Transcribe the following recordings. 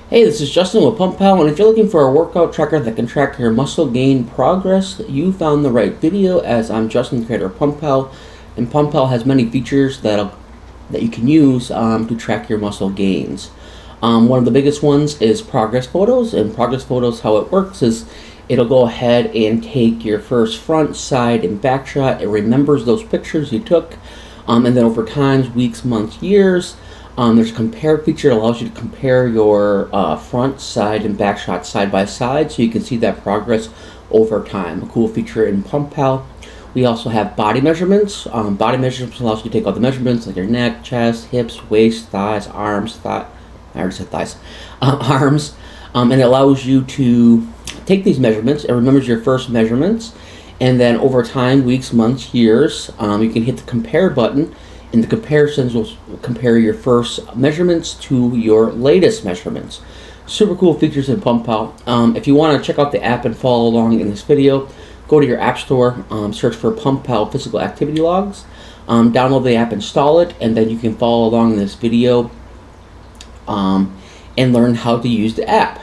Hey, this is Justin with PumpPal, and if you're looking for a workout tracker that can track your muscle gain progress, you found the right video, as I'm Justin, creator of PumpPal, and PumpPal has many features that you can use to track your muscle gains. One of the biggest ones is progress photos, and progress photos, how it works is it'll go ahead and take your first front, side, and back shot. It remembers those pictures you took, and then over time, weeks, months, years, there's a compare feature that allows you to compare your front, side, and back shots side by side, so you can see that progress over time. A cool feature in PumpPal. We also have body measurements. Body measurements allows you to take all the measurements like your neck, chest, hips, waist, thighs, arms, I already said thighs, arms, and it allows you to take these measurements. It remembers your first measurements, and then over time, weeks, months, years, you can hit the compare button, and the comparisons will compare your first measurements to your latest measurements. Super cool features in PumpPal. If you want to check out the app and follow along in this video, go to your app store, search for PumpPal Physical Activity Logs, download the app, install it, and then you can follow along in this video and learn how to use the app.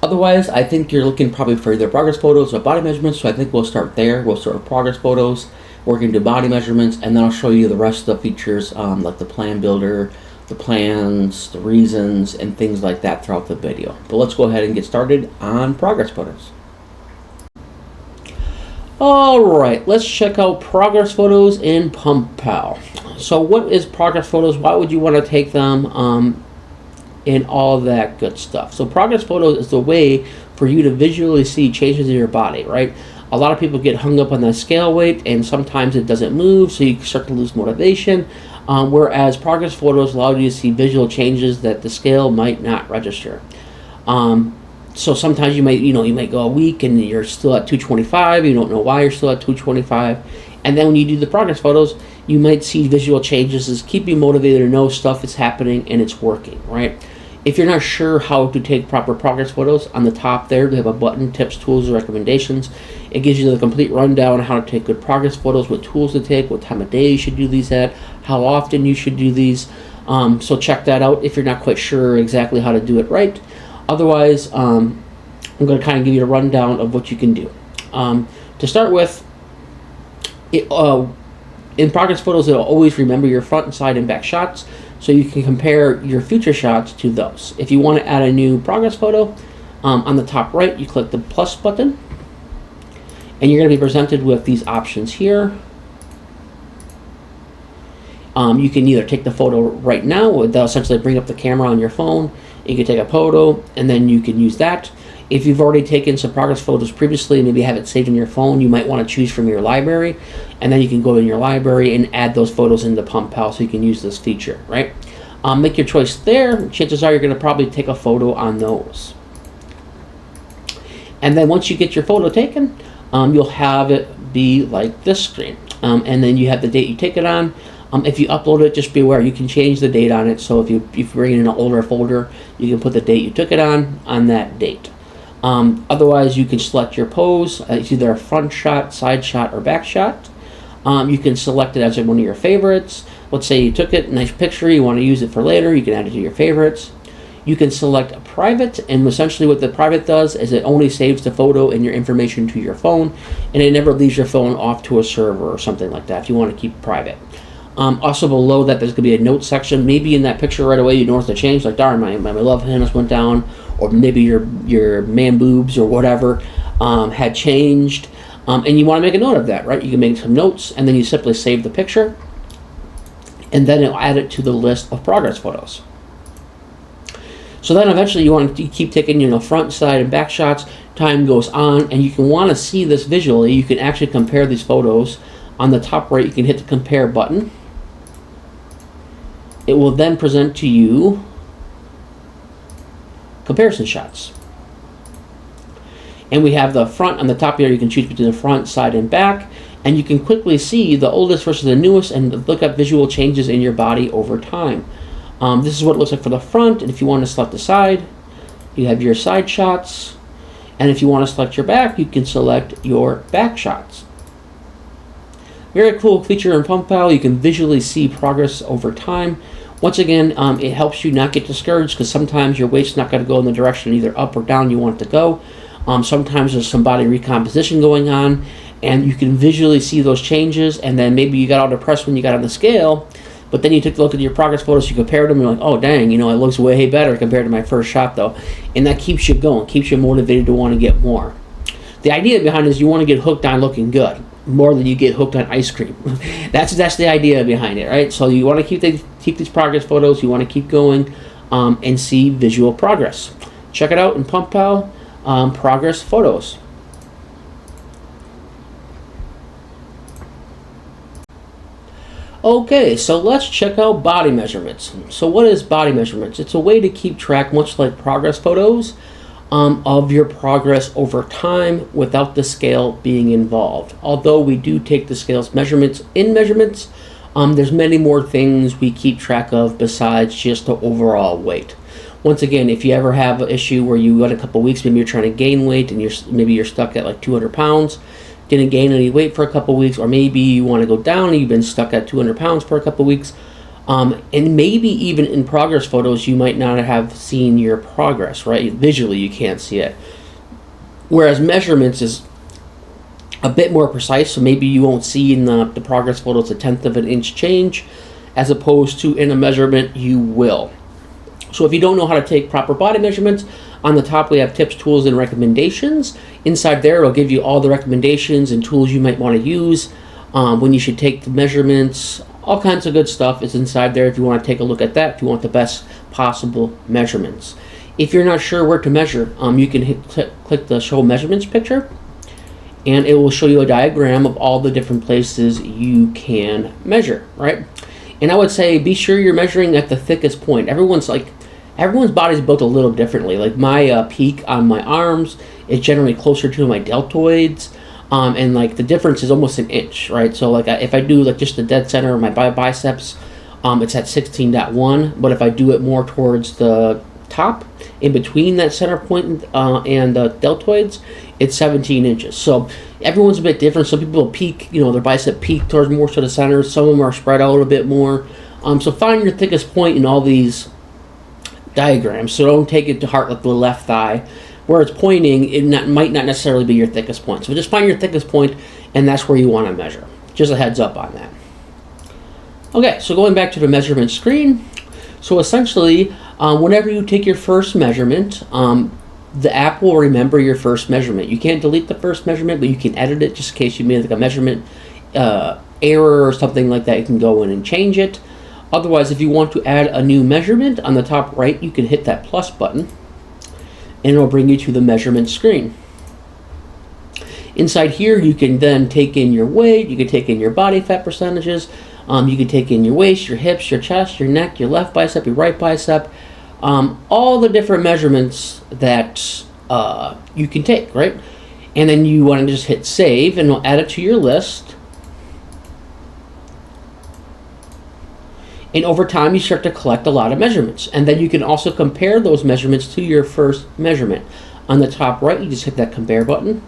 Otherwise, I think you're looking probably for either progress photos or body measurements, so I think we'll start there. We'll start with progress photos, we're going to do body measurements, and then I'll show you the rest of the features like the plan builder, the plans, the reasons, and things like that throughout the video. But let's go ahead and get started on progress photos. Alright, let's check out progress photos in PumpPal. So what is progress photos? Why would you want to take them? And all that good stuff. So progress photos is the way for you to visually see changes in your body, right? A lot of people get hung up on that scale weight, and sometimes it doesn't move, so you start to lose motivation. Whereas progress photos allow you to see visual changes that the scale might not register. So sometimes you might go a week and you're still at 225. You don't know why you're still at 225. And then when you do the progress photos, you might see visual changes that keep you motivated to know stuff is happening and it's working, right? If you're not sure how to take proper progress photos, on the top there, they have a button, tips, tools, and recommendations. It gives you the complete rundown on how to take good progress photos, what tools to take, what time of day you should do these at, how often you should do these. So check that out if you're not quite sure exactly how to do it right. Otherwise, I'm going to kind of give you a rundown of what you can do. To start with, in progress photos, it'll always remember your front, side, and back shots, so you can compare your future shots to those. If you want to add a new progress photo, on the top right, you click the plus button, and you're going to be presented with these options here. You can either take the photo right now, they'll essentially bring up the camera on your phone. You can take a photo, and then you can use that. If you've already taken some progress photos previously, maybe have it saved in your phone, you might want to choose from your library, and then you can go in your library and add those photos into PumpPal so you can use this feature, right? Make your choice there. Chances are you're going to probably take a photo on those. And then once you get your photo taken, you'll have it be like this screen. And then you have the date you take it on. If you upload it, just be aware you can change the date on it. So if you bring in an older folder, you can put the date you took it on that date. Otherwise, you can select your pose. It's either a front shot, side shot, or back shot. You can select it as one of your favorites. Let's say you took it, nice picture, you want to use it for later, you can add it to your favorites. You can select a private, and essentially what the private does is it only saves the photo and your information to your phone, and it never leaves your phone off to a server or something like that if you want to keep it private. Also below that, there's going to be a notes section. Maybe in that picture right away you notice the change, like darn, my love handles went down, or maybe your man boobs or whatever had changed, and you want to make a note of that, right? You can make some notes, and then you simply save the picture, and then it'll add it to the list of progress photos. So then eventually you want to keep taking, front, side, and back shots. Time goes on, and you can want to see this visually. You can actually compare these photos. On the top right, you can hit the compare button. It will then present to you comparison shots. And we have the front on the top here. You can choose between the front, side, and back. And you can quickly see the oldest versus the newest and look at visual changes in your body over time. This is what it looks like for the front. And if you want to select the side, you have your side shots. And if you want to select your back, you can select your back shots. Very cool feature in PumpPal. You can visually see progress over time. Once again, it helps you not get discouraged, because sometimes your weight's not going to go in the direction either up or down you want it to go. Sometimes there's some body recomposition going on, and you can visually see those changes, and then maybe you got all depressed when you got on the scale, but then you took a look at your progress photos, you compared them, and you're like, oh dang, it looks way better compared to my first shot though. And that keeps you going, keeps you motivated to want to get more. The idea behind it is you want to get hooked on looking good more than you get hooked on ice cream. That's the idea behind it, right? So you want to keep these progress photos, you want to keep going, and see visual progress. Check it out in PumpPal, progress photos. Okay, so let's check out body measurements. So what is body measurements? It's a way to keep track, much like progress photos, of your progress over time without the scale being involved. Although we do take the scale's measurements, there's many more things we keep track of besides just the overall weight. Once again, if you ever have an issue where you got a couple weeks, maybe you're trying to gain weight and maybe you're stuck at like 200 pounds, didn't gain any weight for a couple weeks, or maybe you want to go down and you've been stuck at 200 pounds for a couple weeks, and maybe even in progress photos you might not have seen your progress, right? Visually you can't see it, whereas measurements is a bit more precise, so maybe you won't see in the progress photos a 1/10 of an inch change, as opposed to in a measurement you will. So if you don't know how to take proper body measurements, on the top we have tips, tools, and recommendations. Inside there it'll give you all the recommendations and tools you might want to use when you should take the measurements. All kinds of good stuff is inside there if you want to take a look at that, if you want the best possible measurements. If you're not sure where to measure, you can click the show measurements picture, and it will show you a diagram of all the different places you can measure, right? And I would say be sure you're measuring at the thickest point. Everyone's body's built a little differently. Like my peak on my arms is generally closer to my deltoids, and like the difference is almost an inch, right? So like if I do like just the dead center of my biceps, it's at 16.1, but if I do it more towards the top, in between that center point and the deltoids, it's 17 inches. So everyone's a bit different. Some people peak, their bicep peak towards more to the center. Some of them are spread out a bit more. So find your thickest point in all these diagrams. So don't take it to heart like the left thigh. Where it's pointing, might not necessarily be your thickest point. So just find your thickest point, and that's where you want to measure. Just a heads up on that. Okay, so going back to the measurement screen. So essentially, whenever you take your first measurement, the app will remember your first measurement. You can't delete the first measurement, but you can edit it just in case you made like a measurement error or something like that. You can go in and change it. Otherwise, if you want to add a new measurement, on the top right, you can hit that plus button, and it'll bring you to the measurement screen. Inside here, you can then take in your weight, you can take in your body fat percentages, you can take in your waist, your hips, your chest, your neck, your left bicep, your right bicep, all the different measurements that you can take, right? And then you want to just hit save, and it'll add it to your list. And over time, you start to collect a lot of measurements. And then you can also compare those measurements to your first measurement. On the top right, you just hit that compare button.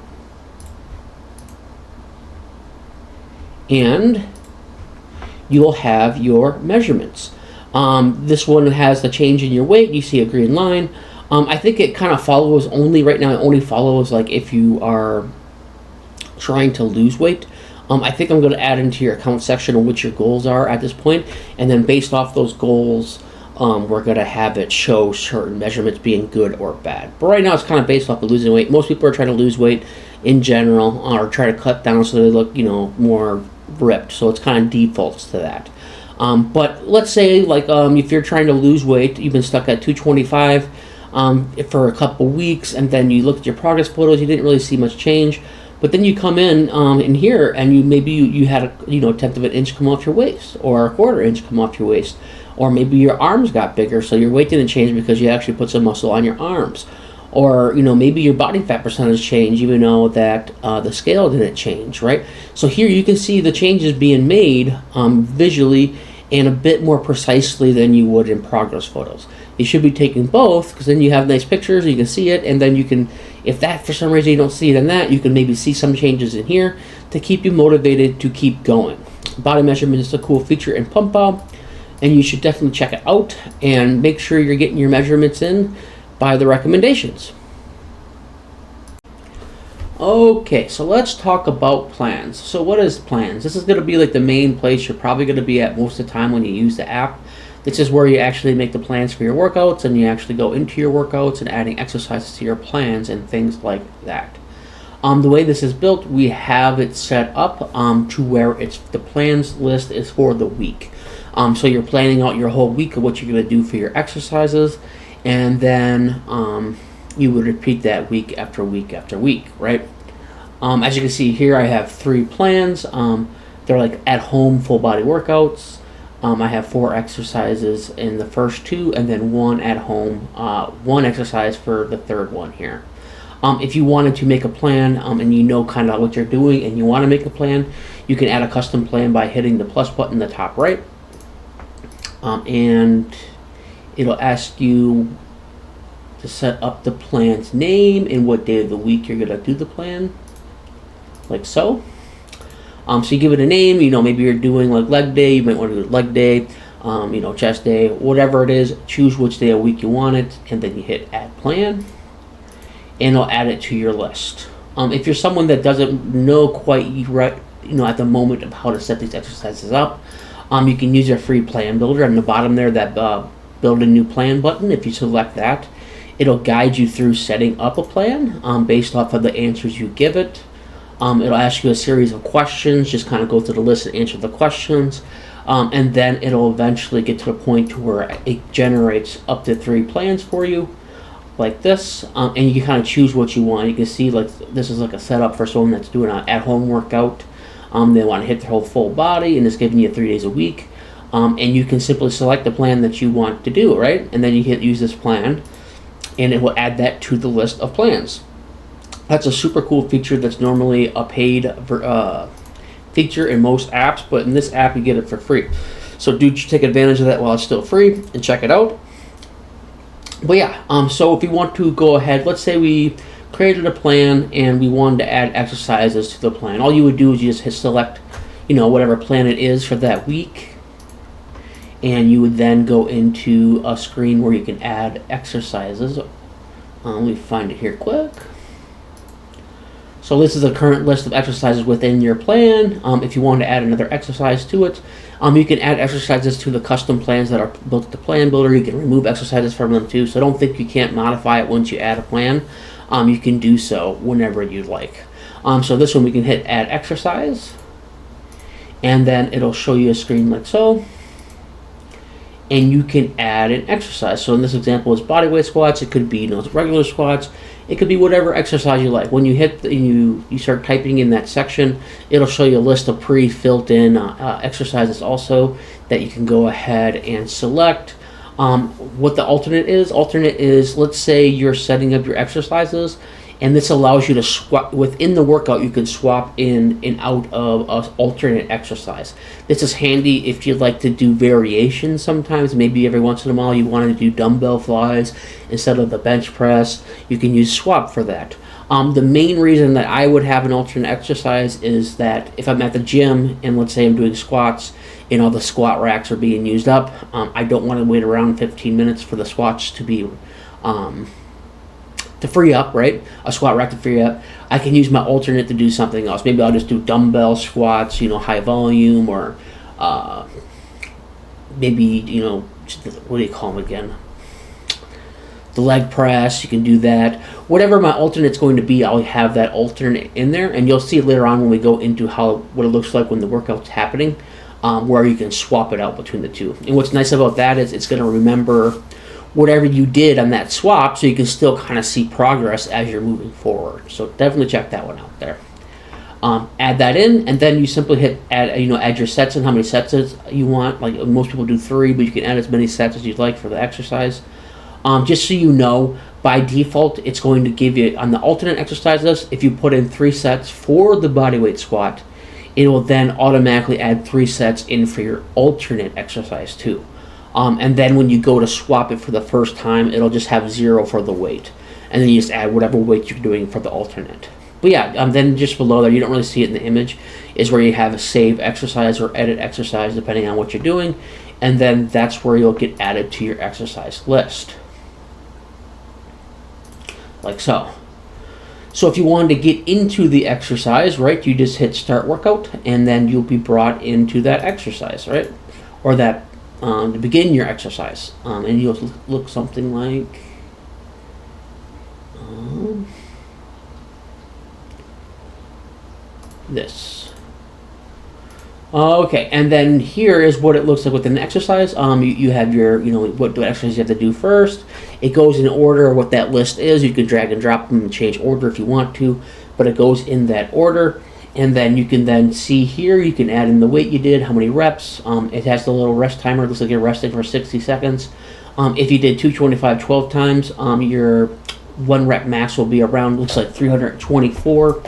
And you will have your measurements. This one has the change in your weight. You see a green line. I think it kind of follows only, right now, it only follows like if you are trying to lose weight. I think I'm going to add into your account section on what your goals are at this point, and then based off those goals, we're going to have it show certain measurements being good or bad. But right now it's kind of based off of losing weight. Most people are trying to lose weight in general, or try to cut down so they look, more ripped. So it's kind of defaults to that. But let's say like if you're trying to lose weight, you've been stuck at 225 for a couple weeks, and then you look at your progress photos, you didn't really see much change. But then you come in here, and you had a 1/10 of an inch come off your waist, or a 1/4 inch come off your waist, or maybe your arms got bigger, so your weight didn't change because you actually put some muscle on your arms, or maybe your body fat percentage changed, even though that the scale didn't change, right? So here you can see the changes being made visually and a bit more precisely than you would in progress photos. You should be taking both, because then you have nice pictures, you can see it, and then you can, if that for some reason you don't see it in that, you can maybe see some changes in here to keep you motivated to keep going. Body measurement is a cool feature in PumpPal. and you should definitely check it out and make sure you're getting your measurements in by the recommendations. Okay, so let's talk about plans. So what is plans? This is going to be like the main place you're probably going to be at most of the time when you use the app. This is where you actually make the plans for your workouts, and you actually go into your workouts and adding exercises to your plans and things like that. The way this is built, we have it set up to where it's the plans list is for the week. So you're planning out your whole week of what you're going to do for your exercises, and then you would repeat that week after week after week, right? As you can see here, I have 3 plans. They're like at-home full body workouts. I have 4 exercises in the first 2, and then 1 at home, 1 exercise for the third one here. If you wanted to make a plan and you know kind of what you're doing and you want to make a plan, you can add a custom plan by hitting the plus button in the top right. And it'll ask you to set up the plan's name and what day of the week you're going to do the plan, like so. So you give it a name, maybe you're doing like leg day, you might want to do leg day, chest day, whatever it is, choose which day of the week you want it, and then you hit add plan, and it'll add it to your list. If you're someone that doesn't know quite right, at the moment of how to set these exercises up, you can use your free plan builder on the bottom there, that build a new plan button. If you select that, it'll guide you through setting up a plan based off of the answers you give it. It'll ask you a series of questions, just kind of go through the list and answer the questions, and then it'll eventually get to the point to where it generates up to 3 plans for you, like this, and you can kind of choose what you want. You can see like this is like a setup for someone that's doing an at-home workout. They want to hit their whole full body, and it's giving you 3 days a week, and you can simply select the plan that you want to do, right? And then you hit use this plan, and it will add that to the list of plans. That's a super cool feature that's normally a paid feature in most apps, but in this app you get it for free. So do take advantage of that while it's still free and check it out. But yeah, so if you want to go ahead, let's say we created a plan and we wanted to add exercises to the plan. All you would do is you just hit select, whatever plan it is for that week, and you would then go into a screen where you can add exercises. Let me find it here quick. So this is the current list of exercises within your plan. If you want to add another exercise to it, you can add exercises to the custom plans that are built at the plan builder. You can remove exercises from them too. So don't think you can't modify it once you add a plan. You can do so whenever you'd like. So this one we can hit add exercise, and then it'll show you a screen like so. And you can add an exercise. So in this example, it's bodyweight squats. It could be regular squats. It could be whatever exercise you like. When you hit you start typing in that section, it'll show you a list of pre-filled in exercises also that you can go ahead and select. What the alternate is, let's say you're setting up your exercises, and this allows you to swap within the workout. You can swap in and out of an alternate exercise. This is handy if you'd like to do variations. Sometimes, maybe every once in a while, you want to do dumbbell flies instead of the bench press. You can use swap for that. The main reason that I would have an alternate exercise is that if I'm at the gym and let's say I'm doing squats, the squat racks are being used up. I don't want to wait around 15 minutes for the squats to be to free up, right? A squat rack to free up. I can use my alternate to do something else. Maybe I'll just do dumbbell squats, high volume, or maybe, what do you call them again? The leg press, you can do that. Whatever my alternate's going to be, I'll have that alternate in there, and you'll see later on when we go into what it looks like when the workout's happening, where you can swap it out between the two. And what's nice about that is it's going to remember whatever you did on that swap, so you can still kind of see progress as you're moving forward. So definitely check that one out there. Add that in, and then you simply hit add your sets and how many sets you want. Like most people do 3, but you can add as many sets as you'd like for the exercise. Just so you know, by default, it's going to give you, on the alternate exercises, if you put in 3 sets for the bodyweight squat, it will then automatically add 3 sets in for your alternate exercise too. And then when you go to swap it for the first time, it'll just have 0 for the weight. And then you just add whatever weight you're doing for the alternate. But yeah, then just below there, you don't really see it in the image, is where you have a save exercise or edit exercise, depending on what you're doing. and then that's where you'll get added to your exercise list, like so. So if you wanted to get into the exercise, right, you just hit start workout, and then you'll be brought into that exercise, right, or that to begin your exercise, and you'll look something like this. Okay, and then here is what it looks like with an exercise. You have your, what exercise you have to do first. It goes in order of what that list is. You can drag and drop them and change order if you want to, but it goes in that order. And then you can then see here, you can add in the weight you did, how many reps. It has the little rest timer. It looks like you're resting for 60 seconds. If you did 225 12 times, your 1 rep max will be around, looks like 324.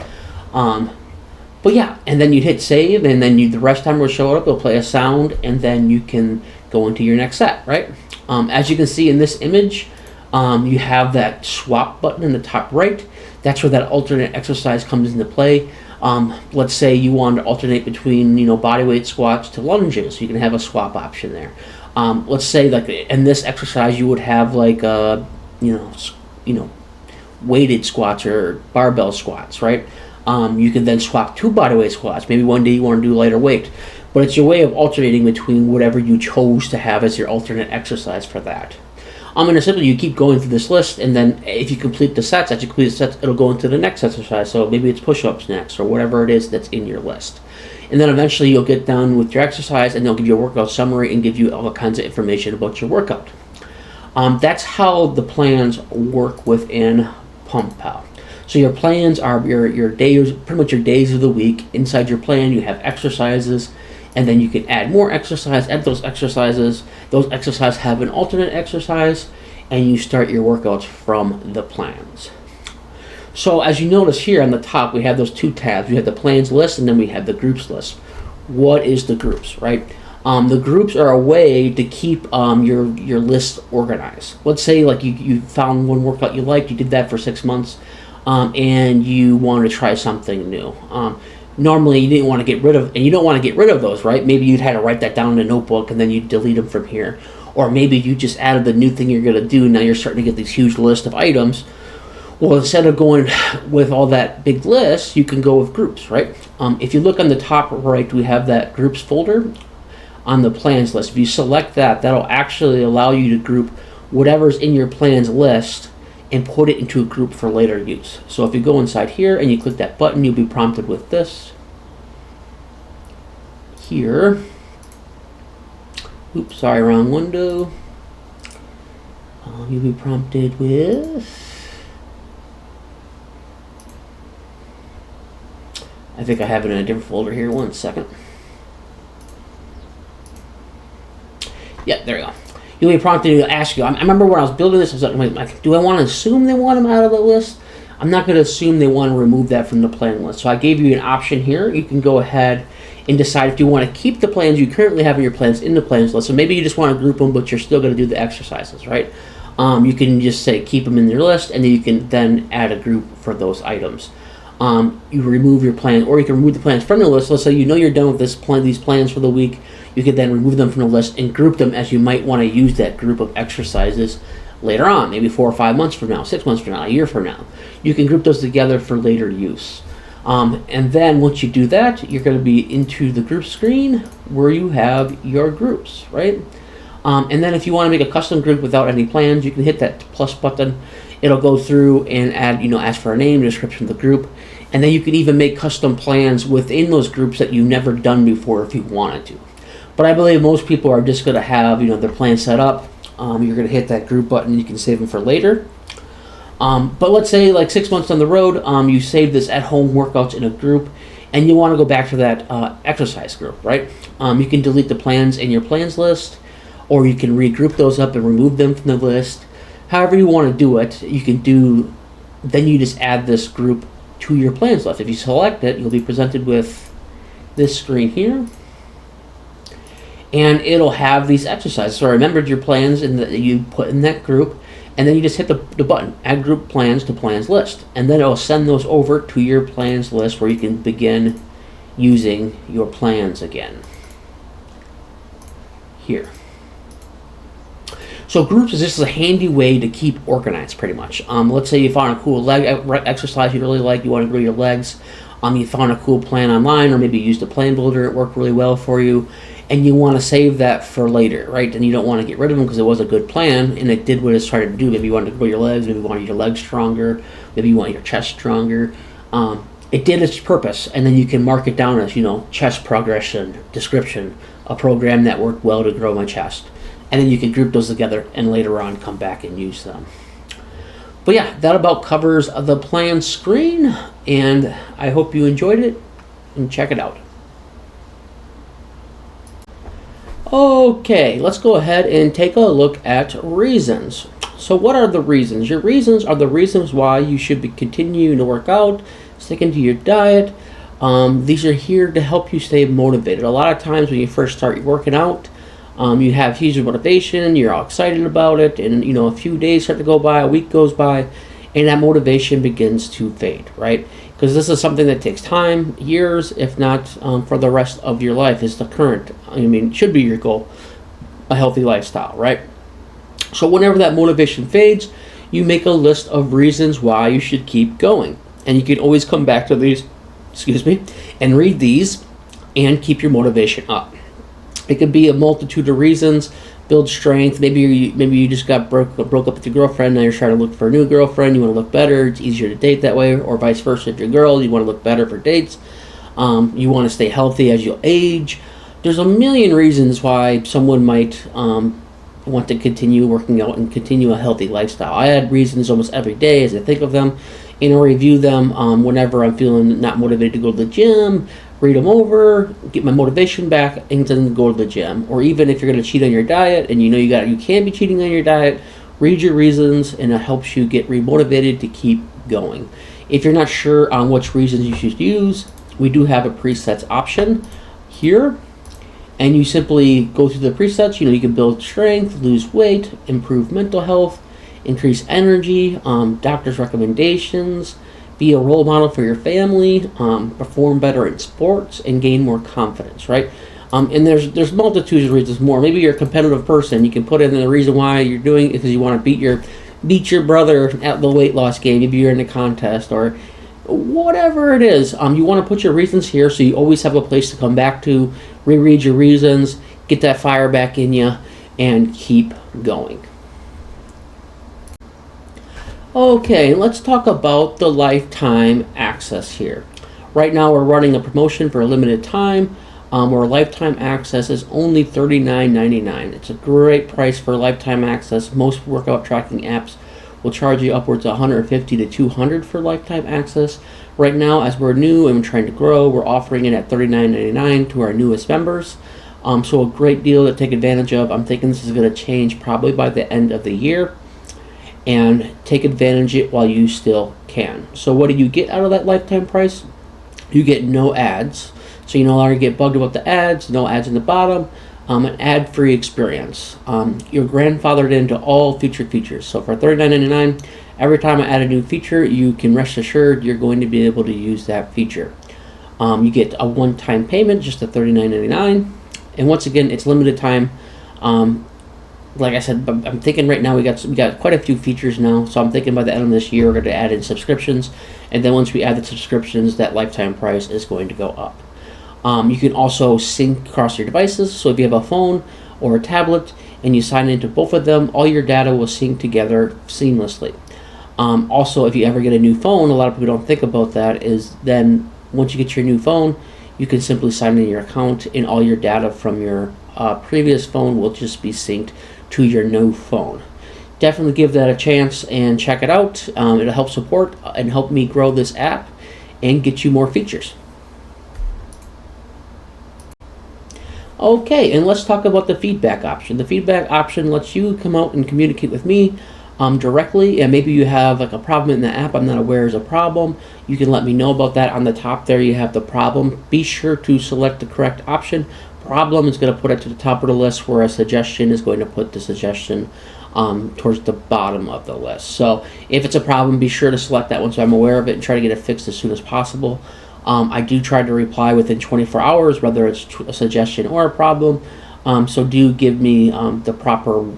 But yeah, and then you'd hit save, and then the rest timer will show up. It'll play a sound, and then you can go into your next set, right? As you can see in this image, you have that swap button in the top right. That's where that alternate exercise comes into play. Let's say you want to alternate between bodyweight squats to lunges. You can have a swap option there. Let's say like in this exercise you would have like weighted squats or barbell squats, right? You can then swap to bodyweight squats. Maybe one day you want to do lighter weight, but it's your way of alternating between whatever you chose to have as your alternate exercise for that. And essentially you keep going through this list, and then if you complete the sets, as you complete the sets, it'll go into the next exercise. So maybe it's push-ups next, or whatever it is that's in your list. And then eventually you'll get done with your exercise, and they'll give you a workout summary and give you all kinds of information about your workout. That's how the plans work within PumpPal. So your plans are your days, pretty much your days of the week. Inside your plan, you have exercises, and then you can add more exercise, add those exercises. Those exercises have an alternate exercise, and you start your workouts from the plans. So as you notice here on the top, we have those two tabs. We have the plans list, and then we have the groups list. What is the groups, right? The groups are a way to keep your list organized. Let's say like you found one workout you liked, you did that for 6 months, and you want to try something new. Normally you didn't want to get rid of, and you don't want to get rid of those, right? Maybe you'd had to write that down in a notebook and then you delete them from here. Or maybe you just added the new thing you're going to do, and now you're starting to get this huge list of items. Well, instead of going with all that big list, you can go with groups, right? If you look on the top right, we have that groups folder on the plans list. If you select that, that'll actually allow you to group whatever's in your plans list and put it into a group for later use. So if you go inside here and you click that button, you'll be prompted with this here. Oops, sorry, wrong window. You'll be prompted with, I think I have it in a different folder here. 1 second. Yeah, there you go. You'll be prompted to ask you. I remember when I was building this, I was like, do I want to assume they want them out of the list? I'm not going to assume they want to remove that from the plan list. So I gave you an option here. You can go ahead and decide if you want to keep the plans you currently have in your plans in the plans list. So maybe you just want to group them, but you're still going to do the exercises, right? You can just say keep them in your list, and then you can then add a group for those items. You remove your plan, or you can remove the plans from the list. Let's say you know you're done with these plans for the week. You can then remove them from the list and group them as you might want to use that group of exercises later on, maybe 4 or 5 months from now, 6 months from now, a year from now. You can group those together for later use. And then once you do that, you're going to be into the group screen where you have your groups, right? And then if you want to make a custom group without any plans, you can hit that plus button. It'll go through and add, ask for a name, description of the group, and then you can even make custom plans within those groups that you've never done before if you wanted to. But I believe most people are just going to have, their plan set up. You're going to hit that group button. You can save them for later. But let's say like 6 months down the road, you save this at-home workouts in a group, and you want to go back to that exercise group, right? You can delete the plans in your plans list, or you can regroup those up and remove them from the list. However you want to do it, you can do. Then you just add this group to your plans list. If you select it, you'll be presented with this screen here, and it'll have these exercises. So I remembered your plans that you put in that group, and then you just hit the button, add group plans to plans list, and then it'll send those over to your plans list where you can begin using your plans again. Here. So groups is just a handy way to keep organized, pretty much. Let's say you found a cool leg exercise you really like, you want to grow your legs. You found a cool plan online, or maybe you used a plan builder, it worked really well for you, and you want to save that for later, right? And you don't want to get rid of them because it was a good plan and it did what it's trying to do. Maybe you wanted to grow your legs, maybe you wanted your legs stronger, maybe you want your chest stronger. It did its purpose, and then you can mark it down as, chest progression, description, a program that worked well to grow my chest. And then you can group those together and later on come back and use them. But yeah, that about covers the plan screen, and I hope you enjoyed it, and check it out. Okay, let's go ahead and take a look at reasons. So what are the reasons? Your reasons are the reasons why you should be continuing to work out, sticking to your diet. These are here to help you stay motivated. A lot of times when you first start working out, you have huge motivation, you're all excited about it, and a few days start to go by, a week goes by, and that motivation begins to fade, right? Because this is something that takes time, years, if not for the rest of your life, is the current, should be your goal, a healthy lifestyle, right? So whenever that motivation fades, you make a list of reasons why you should keep going. And you can always come back to these, and read these and keep your motivation up. It could be a multitude of reasons. Build strength. Maybe you just got broke up with your girlfriend. Now you're trying to look for a new girlfriend. You want to look better. It's easier to date that way, or vice versa. If you're a girl, you want to look better for dates. You want to stay healthy as you age. There's a million reasons why someone might want to continue working out and continue a healthy lifestyle. I add reasons almost every day as I think of them, and I review them whenever I'm feeling not motivated to go to the gym. Read them over, get my motivation back, and then go to the gym. Or even if you're going to cheat on your diet, and you can be cheating on your diet, read your reasons, and it helps you get remotivated to keep going. If you're not sure on which reasons you should use, we do have a presets option here, and you simply go through the presets. You can build strength, lose weight, improve mental health, increase energy, doctor's recommendations, be a role model for your family, perform better in sports, and gain more confidence, right? And there's multitudes of reasons more. Maybe you're a competitive person. You can put in the reason why you're doing it because you want to beat your brother at the weight loss game. Maybe you're in a contest or whatever it is. You want to put your reasons here so you always have a place to come back to, reread your reasons, get that fire back in you, and keep going. Okay, let's talk about the lifetime access here. Right now we're running a promotion for a limited time where lifetime access is only $39.99. It's a great price for lifetime access. Most workout tracking apps will charge you upwards of $150 to $200 for lifetime access. Right now, as we're new and we're trying to grow, we're offering it at $39.99 to our newest members. So a great deal to take advantage of. I'm thinking this is going to change probably by the end of the year. And take advantage of it while you still can. So what do you get out of that lifetime price? You get no ads. So you no longer get bugged about the ads, no ads in the bottom, an ad-free experience. You're grandfathered into all featured features. So for $39.99, every time I add a new feature, you can rest assured you're going to be able to use that feature. You get a one-time payment, just at $39.99. And once again, it's limited time. Like I said, I'm thinking right now we got quite a few features now, so I'm thinking by the end of this year we're going to add in subscriptions, and then once we add the subscriptions, that lifetime price is going to go up. You can also sync across your devices, so if you have a phone or a tablet and you sign into both of them, all your data will sync together seamlessly. Also, if you ever get a new phone, a lot of people don't think about that, is then once you get your new phone, you can simply sign in your account and all your data from your previous phone will just be synced to your new phone. Definitely give that a chance and check it out. It'll help support and help me grow this app and get you more features. Okay, and let's talk about the feedback option. The feedback option lets you come out and communicate with me directly, and maybe you have like a problem in the app I'm not aware is a problem. You can let me know about that. On the top there you have the problem. Be sure to select the correct option. Problem is going to put it to the top of the list, where a suggestion is going to put the suggestion towards the bottom of the list. So if it's a problem, be sure to select that one so I'm aware of it and try to get it fixed as soon as possible. I do try to reply within 24 hours, whether it's a suggestion or a problem. So do give me the proper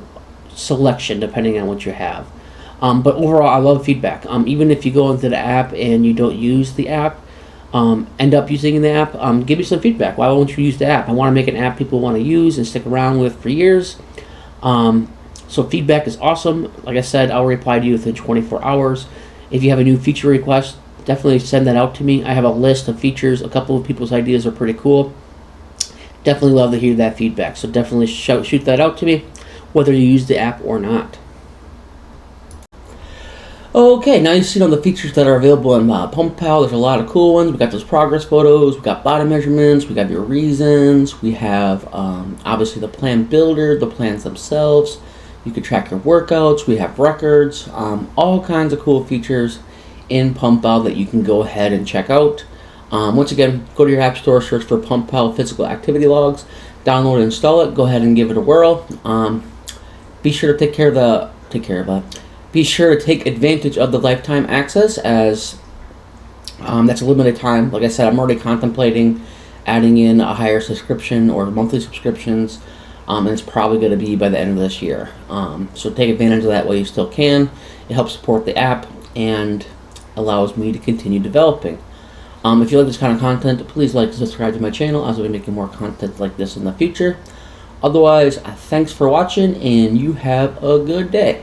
selection depending on what you have. But overall, I love feedback. Even if you go into the app and you don't use the app, end up using the app, give me some feedback. Why won't you use the app? I want to make an app people want to use and stick around with for years. So feedback is awesome. Like I said, I'll reply to you within 24 hours. If you have a new feature request, definitely send that out to me. I have a list of features. A couple of people's ideas are pretty cool. Definitely love to hear that feedback. So definitely shoot that out to me, whether you use the app or not. Okay, now you've seen all the features that are available in PumpPal. There's a lot of cool ones. We got those progress photos, we got body measurements, we got your reasons, we have obviously the plan builder, the plans themselves. You can track your workouts, we have records, all kinds of cool features in PumpPal that you can go ahead and check out. Once again, go to your app store, search for PumpPal Physical Activity Logs, download and install it, go ahead and give it a whirl. Be sure to Be sure to take advantage of the lifetime access, as that's a limited time. Like I said, I'm already contemplating adding in a higher subscription or monthly subscriptions, and it's probably going to be by the end of this year. So take advantage of that while you still can. It helps support the app and allows me to continue developing. If you like this kind of content, please like and subscribe to my channel, as I'll be making more content like this in the future. Otherwise, thanks for watching, and you have a good day.